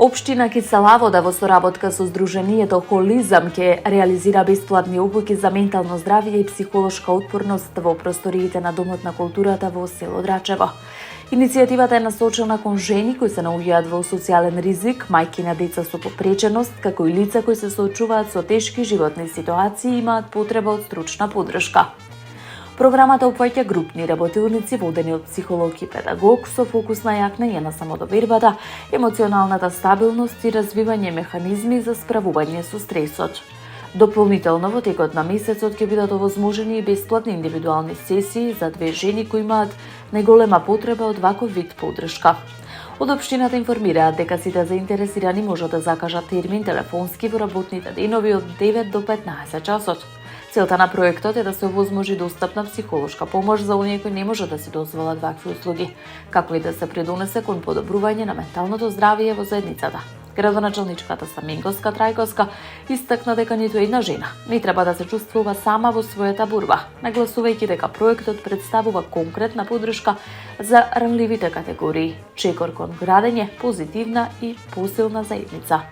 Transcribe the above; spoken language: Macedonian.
Општина Киселавода во соработка со Сдруженијето Холизам ќе реализира бесплатни обуки за ментално здравје и психолошка отпорност во просториите на Домот на културата во село Драчево. Иницијативата е насочена кон жени кои се наоѓаат во социјален ризик, мајки на деца со попреченост, како и лица кои се соочуваат со тешки животни ситуации и имаат потреба од стручна поддршка. Програмата опфаќа групни работилници водени од психолог и педагог со фокус на јакнење на самодовербата, емоционалната стабилност и развивање механизми за справување со стресот. Дополнително во текот на месецот ќе бидат овозможени и бесплатни индивидуални сесии за две жени кои имаат најголема потреба од ваков вид поддршка. Од општината информираат дека сите заинтересирани можат да закажат термин телефонски во работните денови од 9 до 15 часот. Целта на проектот е да се овозможи достапна психолошка помош за оние кои не можат да си дозволат вакви услуги, како и да се придонесе кон подобрување на менталното здравје во заедницата. Градоначалничката Саминковска Трајковска истакна дека ниту една жена не треба да се чувствува сама во својата борба, нагласувајќи дека проектот представува конкретна поддршка за ранливите категории, чекор кон градење позитивна и посилна заедница.